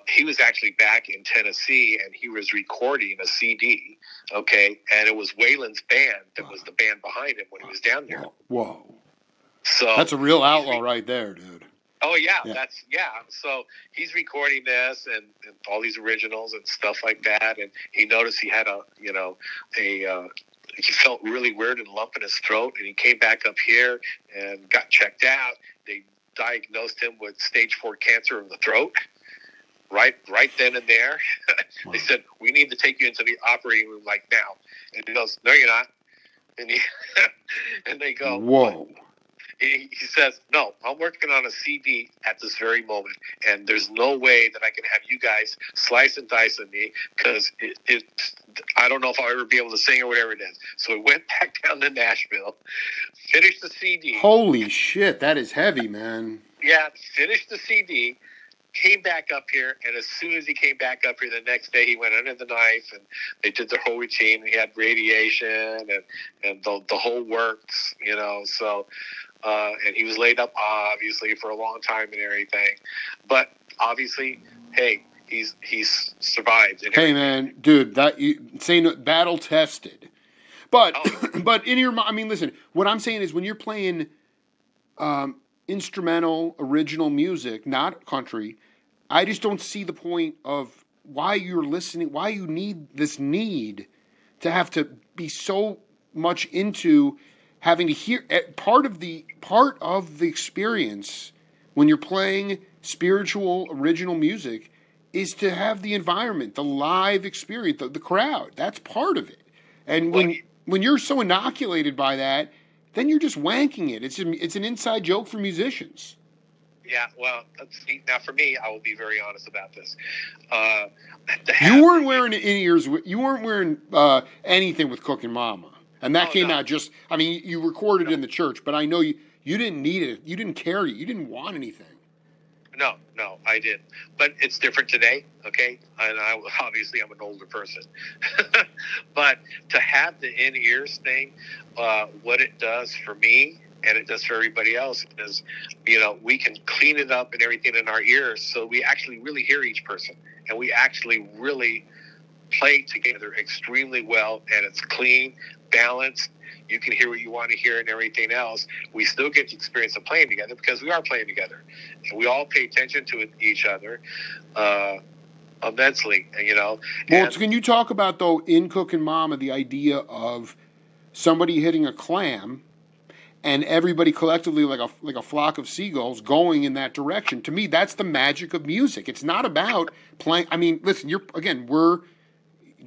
he was actually back in Tennessee and he was recording a CD, okay? And it was Waylon's band that was the band behind him when he was down there. Whoa. So that's a real outlaw right there, dude. Oh, yeah. So he's recording this and all these originals and stuff like that. And he noticed he had he felt really weird and lump in his throat. And he came back up here and got checked out. They diagnosed him with stage 4 cancer of the throat. Right then and there. Wow. They said, we need to take you into the operating room like now. And he goes, no, you're not. And and they go, whoa. What? He says, no, I'm working on a CD at this very moment, and there's no way that I can have you guys slice and dice on me because I don't know if I'll ever be able to sing or whatever it is. So we went back down to Nashville, finished the CD. Holy shit, that is heavy, man. Yeah, finished the CD, came back up here, and as soon as he came back up here the next day, he went under the knife, and they did the whole routine. He had radiation and the whole works, so... and he was laid up, obviously, for a long time and everything. But obviously, hey, he's survived. Hey, man, dude, that you saying battle tested. But but in your, I mean, listen, what I'm saying is when you're playing instrumental, original music, not country, I just don't see the point of why you're listening, why you need to have to be so much into having to hear part of the experience when you're playing spiritual original music is to have the environment, the live experience, the crowd. That's part of it. And when you're so inoculated by that, then you're just wanking it. It's an inside joke for musicians. Yeah, well, see, now for me, I will be very honest about this. You weren't wearing in-ears. You weren't wearing anything with Cookin Mama. And that came out just, I mean, you recorded in the church, but I know you didn't need it. You didn't carry it. You didn't want anything. No, I didn't. But it's different today, okay? And obviously I'm an older person. But to have the in-ears thing, what it does for me and it does for everybody else is, we can clean it up and everything in our ears so we actually really hear each person. And we actually really play together extremely well, and it's clean, balanced. You can hear what you want to hear and everything else. We still get the experience of playing together because we are playing together. And we all pay attention to each other immensely, Well, can you talk about, though, in Cookin Mama, the idea of somebody hitting a clam and everybody collectively, like a flock of seagulls, going in that direction? To me, that's the magic of music. It's not about playing. I mean, listen,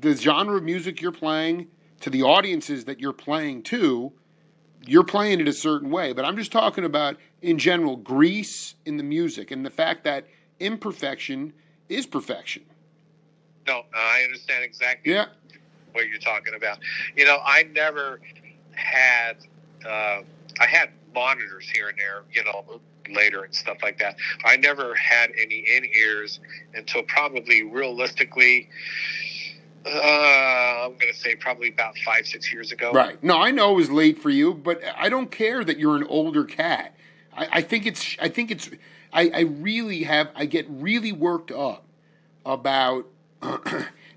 the genre of music you're playing, to the audiences that you're playing to, you're playing it a certain way. But I'm just talking about, in general, grease in the music and the fact that imperfection is perfection. No, I understand exactly what you're talking about. I never had I had monitors here and there, later and stuff like that. I never had any in-ears until probably realistically, I'm going to say probably about 5-6 years ago. Right. No, I know it was late for you, but I don't care that you're an older cat. I get really worked up about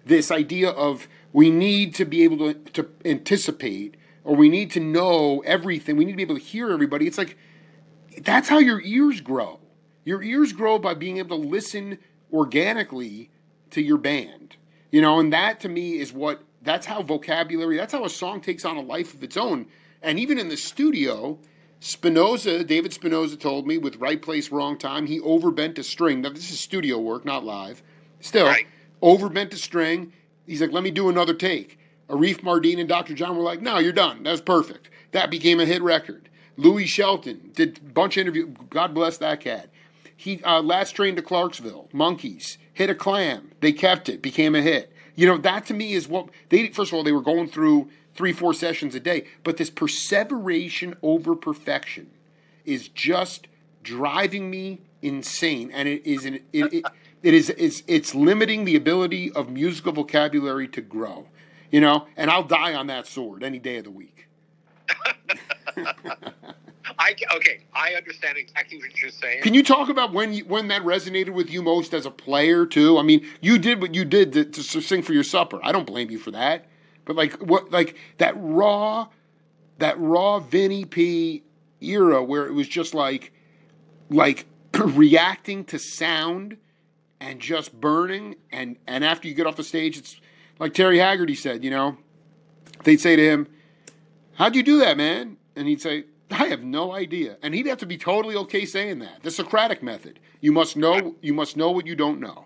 this idea of we need to be able to anticipate, or we need to know everything. We need to be able to hear everybody. It's like, that's how your ears grow. Your ears grow by being able to listen organically to your band. And that to me that's how vocabulary, that's how a song takes on a life of its own. And even in the studio, David Spinoza told me, with Right Place, Wrong Time, he overbent a string. Now, this is studio work, not live. Still, right. Overbent a string. He's like, let me do another take. Arif Mardin and Dr. John were like, no, you're done. That was perfect. That became a hit record. Louis Shelton did a bunch of interviews. God bless that cat. He Last Train to Clarksville, Monkees, hit a clam. They kept it, became a hit. That to me is what first of all, they were going through 3-4 sessions a day, but this perseveration over perfection is just driving me insane, and it's limiting the ability of musical vocabulary to grow. And I'll die on that sword any day of the week. I understand exactly what you're saying. Can you talk about when that resonated with you most as a player too? I mean, you did what you did to sing for your supper. I don't blame you for that. But that raw Vinnie P era where it was just like reacting to sound and just burning, and after you get off the stage, it's like Terry Haggerty said, they'd say to him, "How'd you do that, man?" And he'd say, "I have no idea." And he'd have to be totally okay saying that. The Socratic method. You must know what you don't know.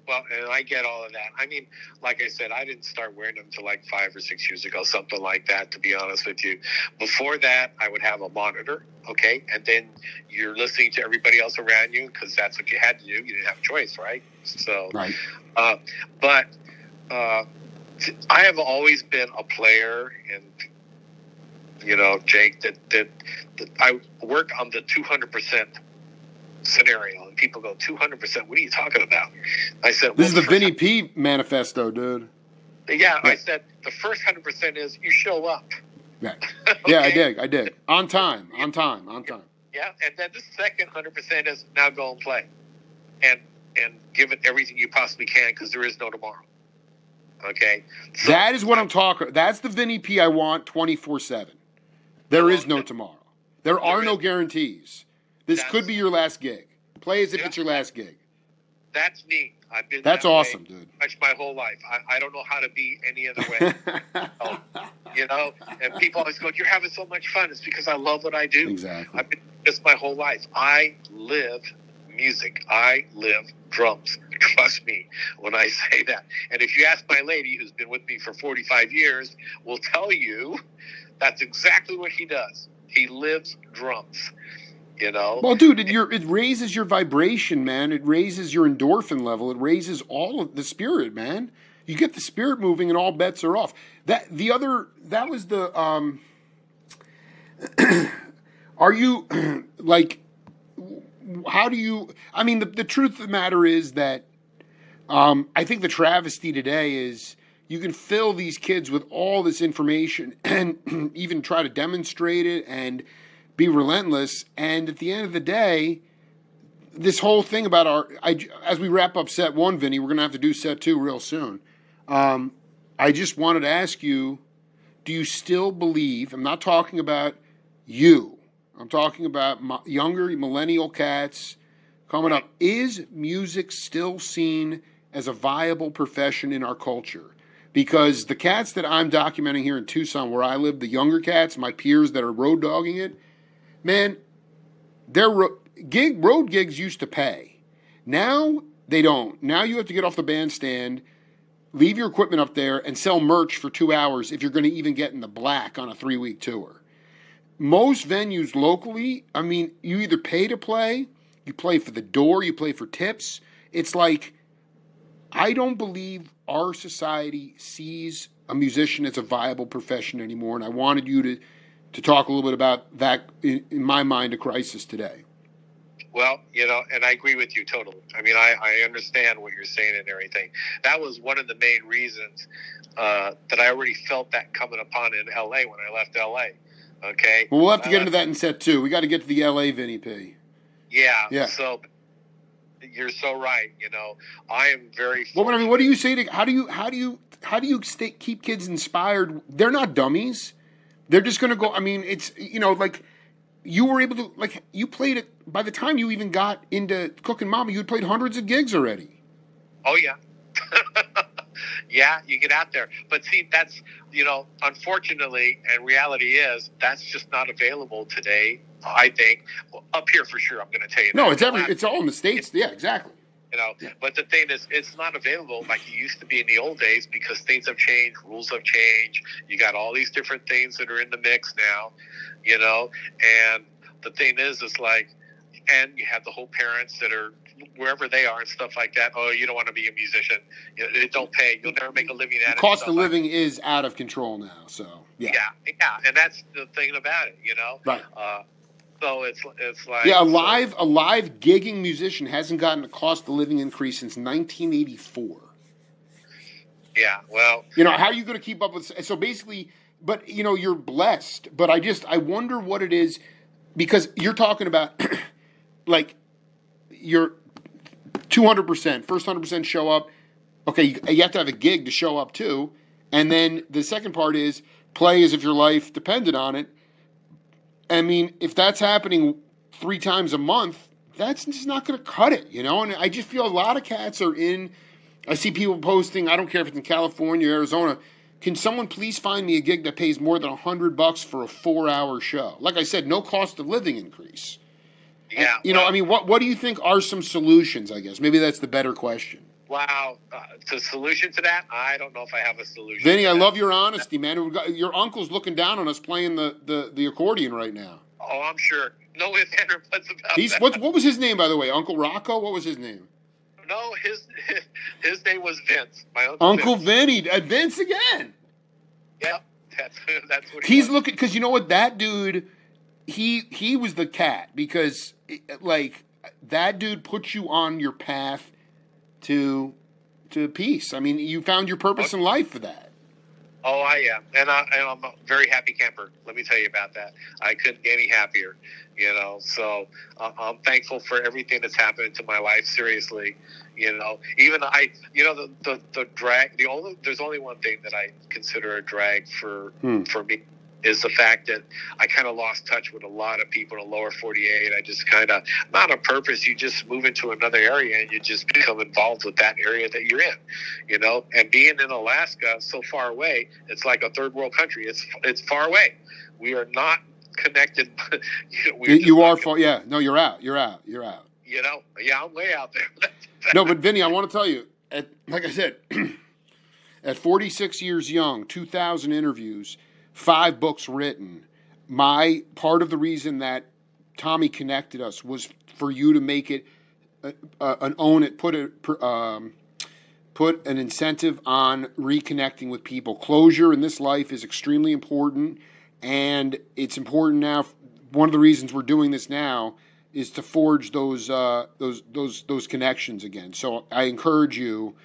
Well, and I get all of that. I mean, like I said, I didn't start wearing them until like 5 or 6 years ago, something like that, to be honest with you. Before that, I would have a monitor, okay? And then you're listening to everybody else around you because that's what you had to do. You didn't have a choice, right? So, right. But I have always been a player, and Jake, that I work on the 200% scenario, and people go, 200%, what are you talking about? I said, this is the Vinnie P manifesto, dude. Yeah, I said the first 100% is you show up. Yeah. Okay? Yeah, I dig. On time. Yeah, and then the second 100% is now go and play, and give it everything you possibly can, because there is no tomorrow. Okay, so that is what I'm talking. That's the Vinnie P I want 24/7. There is no tomorrow. There are no guarantees. This could be your last gig. Play as if it's your last gig. That's me. I've been. That's awesome, dude. My whole life. I don't know how to be any other way. And people always go, "You're having so much fun." It's because I love what I do. Exactly. I've been this my whole life. I live music. I live drums. Trust me when I say that. And if you ask my lady, who's been with me for 45 years, will tell you that's exactly what he does. He lives drums. Well, dude, it raises your vibration, man. It raises your endorphin level. It raises all of the spirit, man. You get the spirit moving, and all bets are off. Are you like? How do you? I mean, the truth of the matter is that I think the travesty today is you can fill these kids with all this information and even try to demonstrate it and be relentless. And at the end of the day, this whole thing about as we wrap up set 1, Vinny, we're going to have to do set 2 real soon. I just wanted to ask you, do you still believe, I'm not talking about you, I'm talking about younger millennial cats coming up, is music still seen as a viable profession in our culture? Because the cats that I'm documenting here in Tucson, where I live, the younger cats, my peers that are road dogging it, man, their road gigs used to pay. Now they don't. Now you have to get off the bandstand, leave your equipment up there, and sell merch for 2 hours if you're going to even get in the black on a 3-week tour. Most venues locally, I mean, you either pay to play, you play for the door, you play for tips. It's like, I don't believe our society sees a musician as a viable profession anymore, and I wanted you to talk a little bit about that, in my mind, a crisis today. Well, and I agree with you totally. I mean, I understand what you're saying and everything. That was one of the main reasons that I already felt that coming upon in L.A. when I left L.A., okay? Well, we'll have to get into that in set 2. We got to get to the L.A. Vinnie P. Yeah. So you're so right. I am very fortunate. Well, I mean, what do you say to how do you keep kids inspired? They're not dummies. They're just going to go. I mean, it's like you were able to you played it by the time you even got into Cookin Mama. You had played hundreds of gigs already. Oh yeah. Yeah, you get out there. But see, that's, unfortunately, and reality is, that's just not available today, I think. Well, up here for sure, I'm going to tell you. No, it's all in the States. Yeah, exactly. But the thing is, it's not available like it used to be in the old days because things have changed, rules have changed. You got all these different things that are in the mix now, and the thing is and you have the whole parents that are wherever they are and stuff like that. Oh, you don't want to be a musician. It don't pay. You'll never make a living at it. The cost of living is out of control now. So yeah, and that's the thing about it. Right. So it's like a live gigging musician hasn't gotten a cost of living increase since 1984. Yeah. Well, how are you going to keep up with? So basically, but you're blessed. But I wonder what it is, because you're talking about like you're 200%, first 100% show up. Okay, you have to have a gig to show up too. And then the second part is play as if your life depended on it. I mean, if that's happening 3 times a month, that's just not going to cut it, And I just feel a lot of cats are I see people posting, I don't care if it's in California or Arizona, can someone please find me a gig that pays more than $100 for a 4-hour show? Like I said, no cost of living increase. Yeah. And, I mean, what do you think are some solutions, I guess? Maybe that's the better question. Wow. The solution to that? I don't know if I have a solution. Vinny, I love your honesty, man. Your uncle's looking down on us playing the accordion right now. Oh, I'm sure. No ifs, ands, or buts about that. What was his name, by the way? Uncle Rocco? What was his name? No, his name was Vince. My Uncle Vinny. Vince again. Yep. That's what he's looking, because you know what? That dude, he was the cat, because that dude puts you on your path to peace. I mean, you found your purpose in life for that. Oh, I am. And I'm a very happy camper. Let me tell you about that. I couldn't get any happier, So I'm thankful for everything that's happened to my life, seriously. Even the drag, there's only one thing that I consider a drag for me, is the fact that I kind of lost touch with a lot of people in the lower 48. I just kind of, not on purpose, you just move into another area and you just become involved with that area that you're in, and being in Alaska so far away, it's like a third world country. It's far away. We are not connected. You are far. Yeah. No, you're out. Yeah, I'm way out there. No, but Vinny, I want to tell you, like I said, at 46 years young, 2,000 interviews, 5 books written. My part of the reason that Tommy connected us was for you to make it put an incentive on reconnecting with people. Closure in this life is extremely important, and it's important now. One of the reasons we're doing this now is to forge those connections again. So I encourage you,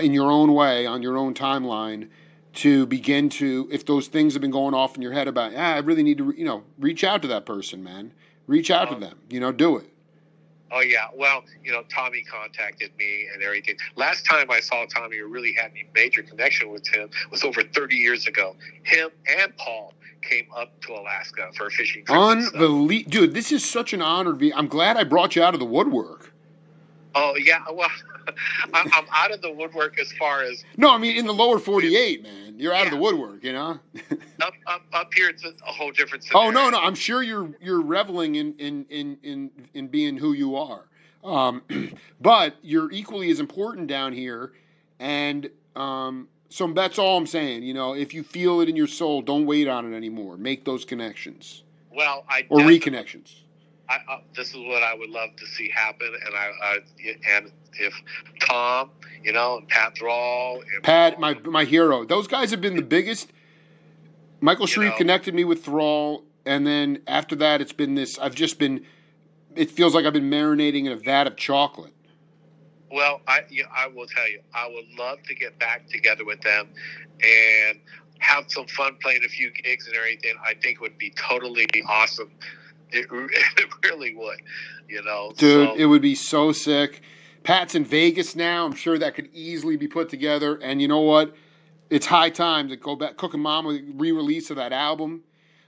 in your own way, on your own timeline, to begin to, if those things have been going off in your head about, I really need to, reach out to that person, man. Reach out to them. Do it. Oh, yeah. Well, Tommy contacted me and everything. Last time I saw Tommy or really had any major connection with him was over 30 years ago. Him and Paul came up to Alaska for a fishing trip. Unbelievable. Dude, this is such an honor to be. I'm glad I brought you out of the woodwork. Oh, yeah. Well, I'm out of the woodwork as far as... No, I mean, in the lower 48, man. You're out of the woodwork, Up here, it's a whole different scenario. Oh, no. I'm sure you're reveling in being who you are. But you're equally as important down here. And so that's all I'm saying. If you feel it in your soul, don't wait on it anymore. Make those connections. Well, or reconnections. This is what I would love to see happen, and if Tom, and Pat Thrall, and Pat, my hero, those guys have been the biggest. Michael You Shreve know? connected me with Thrall, and then after that, it's been this. It feels like I've been marinating in a vat of chocolate. Well, I will tell you, I would love to get back together with them and have some fun playing a few gigs and everything. I think it would be totally awesome. It really would, you know. Dude, So, it would be so sick. Pat's in Vegas now. I'm sure that could easily be put together. And you know what? It's high time to go back. Cookin Mama re-release of that album.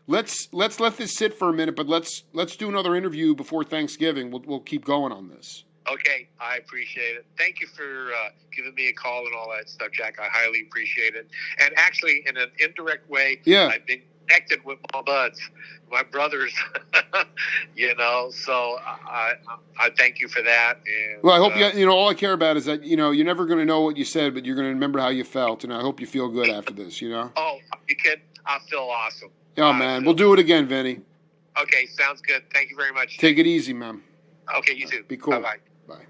Let's let this sit for a minute, but let's do another interview before Thanksgiving. We'll keep going on this. okay, I appreciate it. Thank you for giving me a call and all that stuff, Jack. I highly appreciate it. And actually, in an indirect way, Yeah. I've been connected with my buds, my brothers, you know. So I thank you for that. And, Well, I hope you know. All I care about is that you're never going to know what you said, but you're going to remember how you felt, and I hope you feel good after this. Oh, you can. I feel awesome. Oh man, we'll do it again, Vinny. Okay, sounds good. Thank you very much. Take it easy, man. Okay, you too. Be cool. Bye-bye. Bye.